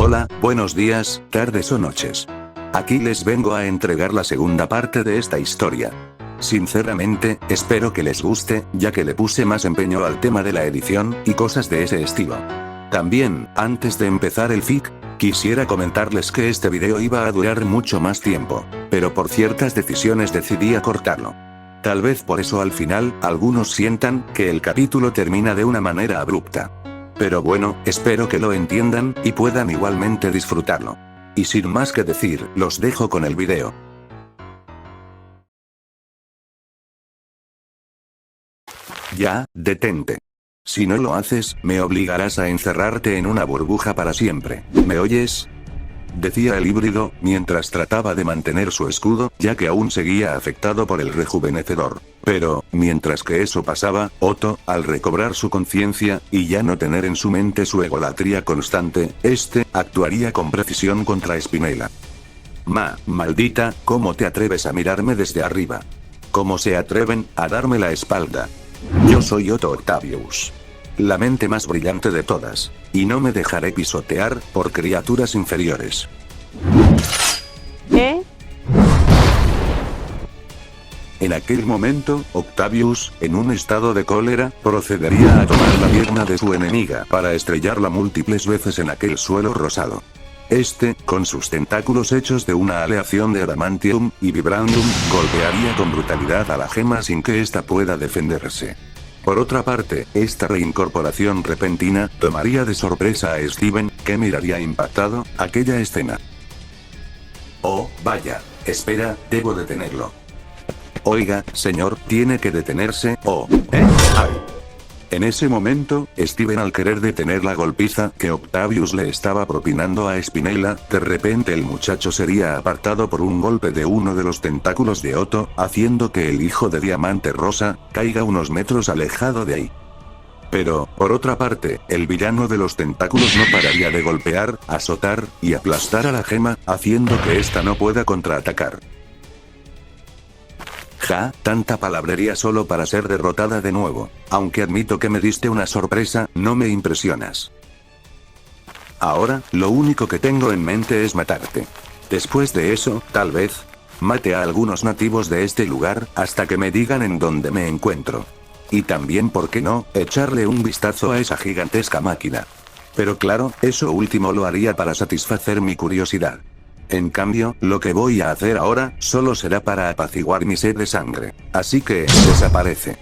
Hola, buenos días, tardes o noches. Aquí les vengo a entregar la segunda parte de esta historia. Sinceramente, espero que les guste, ya que le puse más empeño al tema de la edición, y cosas de ese estilo. También, antes de empezar el fic, quisiera comentarles que este video iba a durar mucho más tiempo, pero por ciertas decisiones decidí acortarlo. Tal vez por eso al final, algunos sientan que el capítulo termina de una manera abrupta. Pero bueno, espero que lo entiendan, y puedan igualmente disfrutarlo. Y sin más que decir, los dejo con el video. Ya, detente. Si no lo haces, me obligarás a encerrarte en una burbuja para siempre, ¿me oyes? Decía el híbrido, mientras trataba de mantener su escudo, ya que aún seguía afectado por el rejuvenecedor. Pero, mientras que eso pasaba, Otto, al recobrar su conciencia, y ya no tener en su mente su egolatría constante, actuaría con precisión contra Spinella. Maldita, ¿cómo te atreves a mirarme desde arriba? ¿Cómo se atreven a darme la espalda? Yo soy Otto Octavius. La mente más brillante de todas. Y no me dejaré pisotear por criaturas inferiores. En aquel momento, Octavius, en un estado de cólera, procedería a tomar la pierna de su enemiga para estrellarla múltiples veces en aquel suelo rosado. Con sus tentáculos hechos de una aleación de adamantium y vibranium, golpearía con brutalidad a la gema sin que ésta pueda defenderse. Por otra parte, esta reincorporación repentina tomaría de sorpresa a Steven, que miraría impactado aquella escena. Oh, vaya, espera, debo detenerlo. Oiga, señor, tiene que detenerse, ¡Ay! En ese momento, Steven, al querer detener la golpiza que Octavius le estaba propinando a Spinella, de repente el muchacho sería apartado por un golpe de uno de los tentáculos de Otto, haciendo que el hijo de Diamante Rosa caiga unos metros alejado de ahí. Pero, por otra parte, el villano de los tentáculos no pararía de golpear, azotar y aplastar a la gema, haciendo que ésta no pueda contraatacar. Tanta palabrería solo para ser derrotada de nuevo. Aunque admito que me diste una sorpresa, no me impresionas. Ahora, lo único que tengo en mente es matarte. Después de eso, tal vez, mate a algunos nativos de este lugar, hasta que me digan en dónde me encuentro. Y también, ¿por qué no?, echarle un vistazo a esa gigantesca máquina. Pero claro, eso último lo haría para satisfacer mi curiosidad. En cambio, lo que voy a hacer ahora, solo será para apaciguar mi sed de sangre. Así que, desaparece.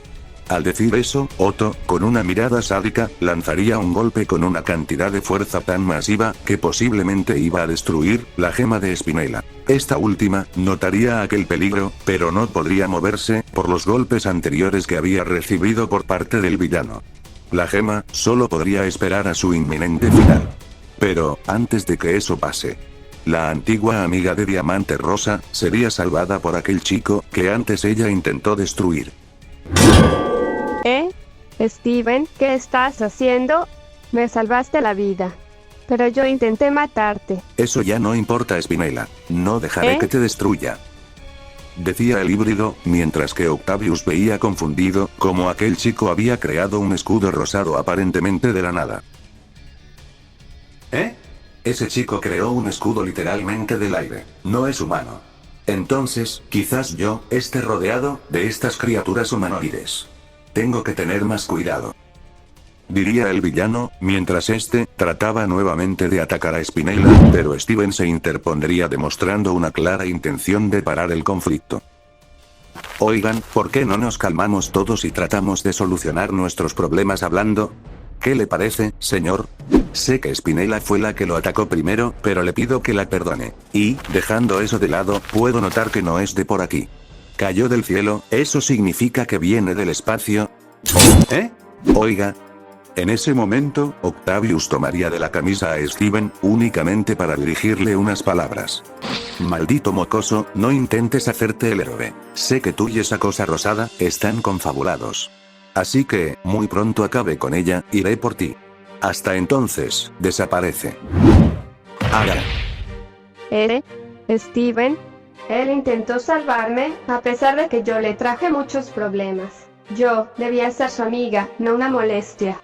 Al decir eso, Otto, con una mirada sádica, lanzaría un golpe con una cantidad de fuerza tan masiva, que posiblemente iba a destruir la gema de Spinella. Esta última, notaría aquel peligro, pero no podría moverse, por los golpes anteriores que había recibido por parte del villano. La gema, solo podría esperar a su inminente final. Pero, antes de que eso pase, la antigua amiga de Diamante Rosa, sería salvada por aquel chico, que antes ella intentó destruir. Steven, ¿qué estás haciendo? Me salvaste la vida. Pero yo intenté matarte. Eso ya no importa, Spinella. No dejaré que te destruya. Decía el híbrido, mientras que Octavius veía confundido, cómo aquel chico había creado un escudo rosado aparentemente de la nada. Ese chico creó un escudo literalmente del aire. No es humano. Entonces, quizás yo, esté rodeado de estas criaturas humanoides. Tengo que tener más cuidado. Diría el villano, mientras trataba nuevamente de atacar a Spinella, pero Steven se interpondría demostrando una clara intención de parar el conflicto. Oigan, ¿por qué no nos calmamos todos y tratamos de solucionar nuestros problemas hablando? ¿Qué le parece, señor? Sé que Spinella fue la que lo atacó primero, pero le pido que la perdone. Y, dejando eso de lado, puedo notar que no es de por aquí. Cayó del cielo, ¿eso significa que viene del espacio? Oiga. En ese momento, Octavius tomaría de la camisa a Steven, únicamente para dirigirle unas palabras. Maldito mocoso, no intentes hacerte el héroe. Sé que tú y esa cosa rosada, están confabulados. Así que, muy pronto acabe con ella, iré por ti. Hasta entonces, desaparece. Ahora. Steven, él intentó salvarme, a pesar de que yo le traje muchos problemas. Yo, debía ser su amiga, no una molestia.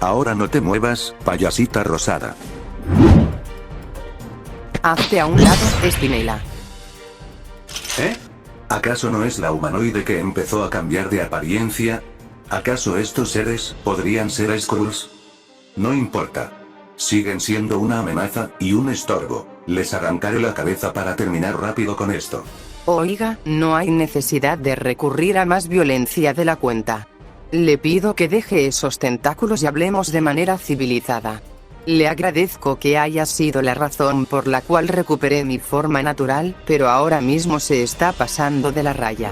Ahora no te muevas, payasita rosada. Hazte a un lado, Espinela. ¿Eh? ¿Acaso no es la humanoide que empezó a cambiar de apariencia? ¿Acaso estos seres podrían ser Skrulls? No importa. Siguen siendo una amenaza y un estorbo. Les arrancaré la cabeza para terminar rápido con esto. Oiga, no hay necesidad de recurrir a más violencia de la cuenta. Le pido que deje esos tentáculos y hablemos de manera civilizada. Le agradezco que haya sido la razón por la cual recuperé mi forma natural, pero ahora mismo se está pasando de la raya.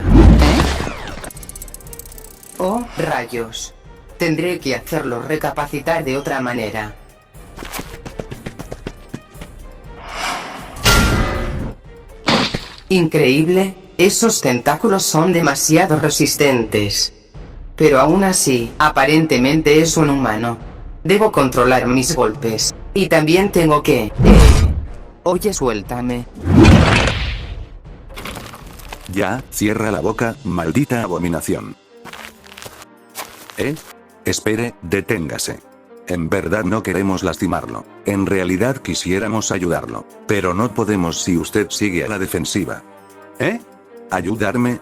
Oh, rayos. Tendré que hacerlo recapacitar de otra manera. Increíble, esos tentáculos son demasiado resistentes. Pero aún así, aparentemente es un humano. Debo controlar mis golpes. Y también tengo que... Oye, suéltame. Ya, cierra la boca, maldita abominación. Espere, deténgase. En verdad no queremos lastimarlo. En realidad quisiéramos ayudarlo. Pero no podemos si usted sigue a la defensiva. ¿Ayudarme?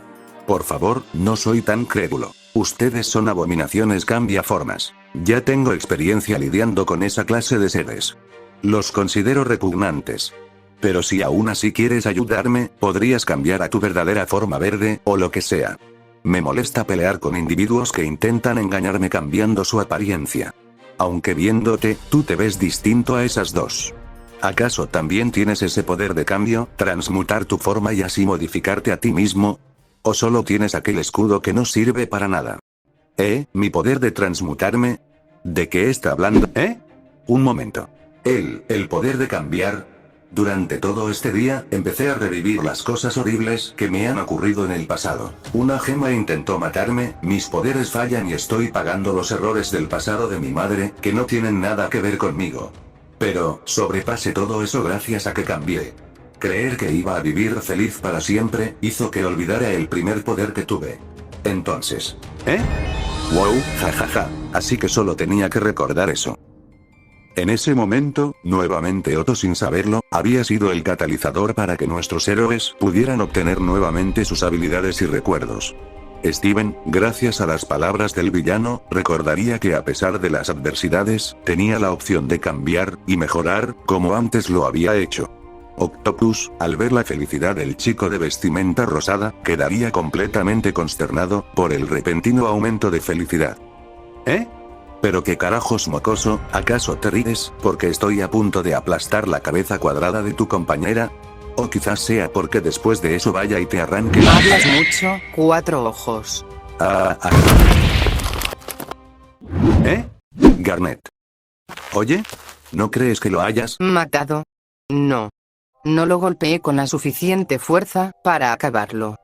Por favor, no soy tan crédulo. Ustedes son abominaciones cambiaformas. Ya tengo experiencia lidiando con esa clase de seres. Los considero repugnantes. Pero si aún así quieres ayudarme, podrías cambiar a tu verdadera forma verde, o lo que sea. Me molesta pelear con individuos que intentan engañarme cambiando su apariencia. Aunque viéndote, tú te ves distinto a esas dos. ¿Acaso también tienes ese poder de cambio, transmutar tu forma y así modificarte a ti mismo? ¿O solo tienes aquel escudo que no sirve para nada? ¿Mi poder de transmutarme? ¿De qué está hablando? Un momento. El poder de cambiar. Durante todo este día, empecé a revivir las cosas horribles que me han ocurrido en el pasado. Una gema intentó matarme, mis poderes fallan y estoy pagando los errores del pasado de mi madre, que no tienen nada que ver conmigo. Pero, sobrepasé todo eso gracias a que cambié. Creer que iba a vivir feliz para siempre, hizo que olvidara el primer poder que tuve. Entonces... Wow, jajaja, así que solo tenía que recordar eso. En ese momento, nuevamente Otto sin saberlo, había sido el catalizador para que nuestros héroes pudieran obtener nuevamente sus habilidades y recuerdos. Steven, gracias a las palabras del villano, recordaría que a pesar de las adversidades, tenía la opción de cambiar y mejorar, como antes lo había hecho. Octopus, al ver la felicidad del chico de vestimenta rosada, quedaría completamente consternado por el repentino aumento de felicidad. ¿Pero qué carajos, mocoso? ¿Acaso te ríes porque estoy a punto de aplastar la cabeza cuadrada de tu compañera? O quizás sea porque después de eso vaya y te arranque la... Hablas mucho, 4 ojos. Garnet. Oye, ¿no crees que lo hayas matado? No. No lo golpeé con la suficiente fuerza para acabarlo.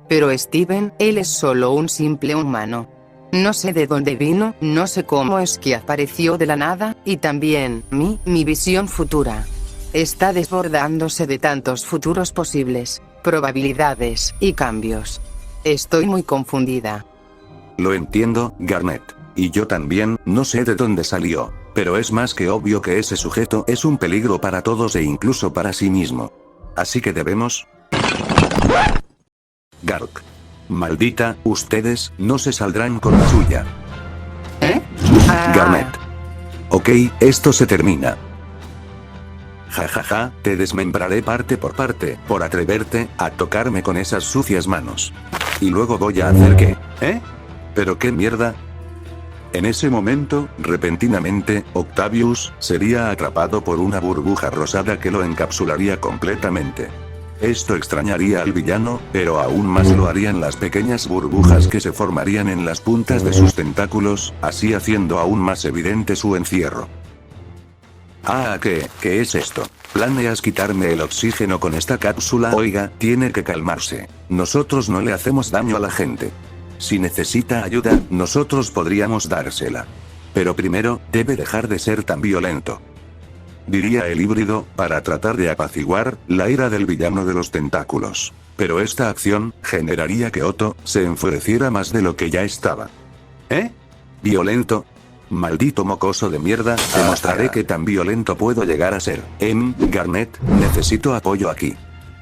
Pero Steven, él es solo un simple humano. No sé de dónde vino, no sé cómo es que apareció de la nada, y también, mi visión futura. Está desbordándose de tantos futuros posibles, probabilidades y cambios. Estoy muy confundida. Lo entiendo, Garnet. Y yo también, no sé de dónde salió. Pero es más que obvio que ese sujeto es un peligro para todos e incluso para sí mismo. Así que debemos... Gark. Maldita, ustedes no se saldrán con la suya. Garnet. Ok, esto se termina. Jajaja, te desmembraré parte por atreverte a tocarme con esas sucias manos. Y luego voy a hacer qué, ¿Pero qué mierda? En ese momento, repentinamente, Octavius sería atrapado por una burbuja rosada que lo encapsularía completamente. Esto extrañaría al villano, pero aún más lo harían las pequeñas burbujas que se formarían en las puntas de sus tentáculos, así haciendo aún más evidente su encierro. ¿Qué es esto? ¿Planeas quitarme el oxígeno con esta cápsula? Oiga, tiene que calmarse. Nosotros no le hacemos daño a la gente. Si necesita ayuda, nosotros podríamos dársela. Pero primero, debe dejar de ser tan violento. Diría el híbrido, para tratar de apaciguar la ira del villano de los tentáculos. Pero esta acción generaría que Otto se enfureciera más de lo que ya estaba. ¿Violento? Maldito mocoso de mierda, te mostraré qué tan violento puedo llegar a ser. Garnet, necesito apoyo aquí.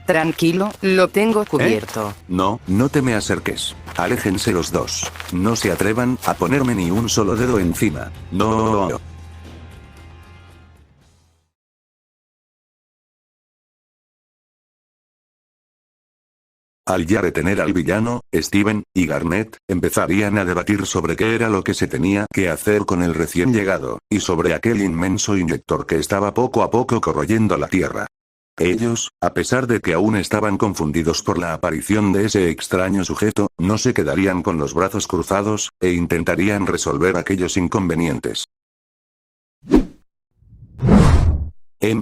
Tranquilo, lo tengo cubierto. No, no te me acerques. Aléjense los dos. No se atrevan a ponerme ni un solo dedo encima. No. Al ya detener al villano, Steven y Garnet empezarían a debatir sobre qué era lo que se tenía que hacer con el recién llegado, y sobre aquel inmenso inyector que estaba poco a poco corroyendo la tierra. Ellos, a pesar de que aún estaban confundidos por la aparición de ese extraño sujeto, no se quedarían con los brazos cruzados, e intentarían resolver aquellos inconvenientes.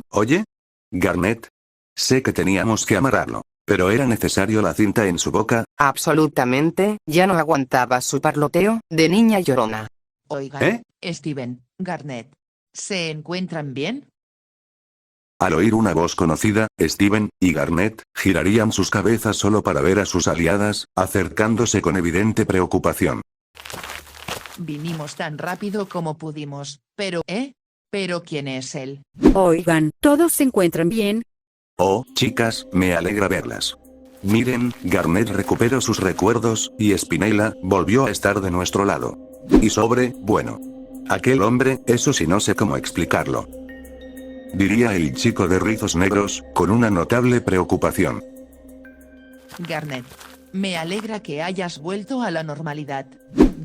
¿Oye? Garnet. Sé que teníamos que amarrarlo. ¿Pero era necesario la cinta en su boca? Absolutamente, ya no aguantaba su parloteo de niña llorona. Oigan, Steven, Garnet, ¿se encuentran bien? Al oír una voz conocida, Steven y Garnet girarían sus cabezas solo para ver a sus aliadas, acercándose con evidente preocupación. Vinimos tan rápido como pudimos, pero ¿Pero quién es él? Oigan, ¿todos se encuentran bien? Oh, chicas, me alegra verlas. Miren, Garnet recuperó sus recuerdos, y Spinella volvió a estar de nuestro lado. Y bueno. Aquel hombre, eso sí no sé cómo explicarlo. Diría el chico de rizos negros, con una notable preocupación. Garnet, me alegra que hayas vuelto a la normalidad.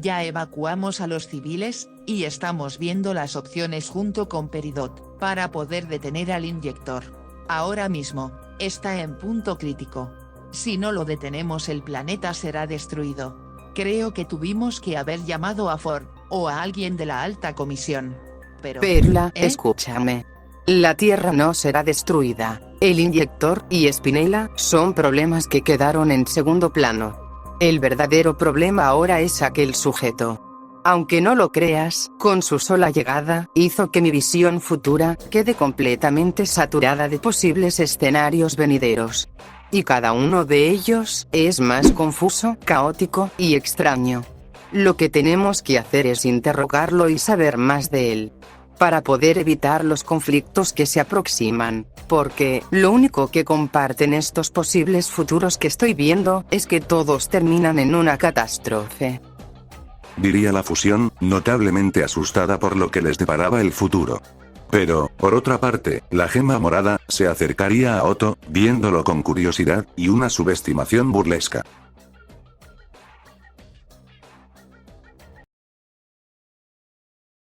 Ya evacuamos a los civiles, y estamos viendo las opciones junto con Peridot, para poder detener al inyector. Ahora mismo, está en punto crítico. Si no lo detenemos el planeta será destruido. Creo que tuvimos que haber llamado a Ford, o a alguien de la alta comisión. Pero... Perla, escúchame. La Tierra no será destruida. El inyector y Spinella son problemas que quedaron en segundo plano. El verdadero problema ahora es aquel sujeto. Aunque no lo creas, con su sola llegada, hizo que mi visión futura quede completamente saturada de posibles escenarios venideros. Y cada uno de ellos es más confuso, caótico y extraño. Lo que tenemos que hacer es interrogarlo y saber más de él, para poder evitar los conflictos que se aproximan, porque lo único que comparten estos posibles futuros que estoy viendo es que todos terminan en una catástrofe. Diría la fusión, notablemente asustada por lo que les deparaba el futuro. Pero, por otra parte, la gema morada se acercaría a Otto, viéndolo con curiosidad y una subestimación burlesca.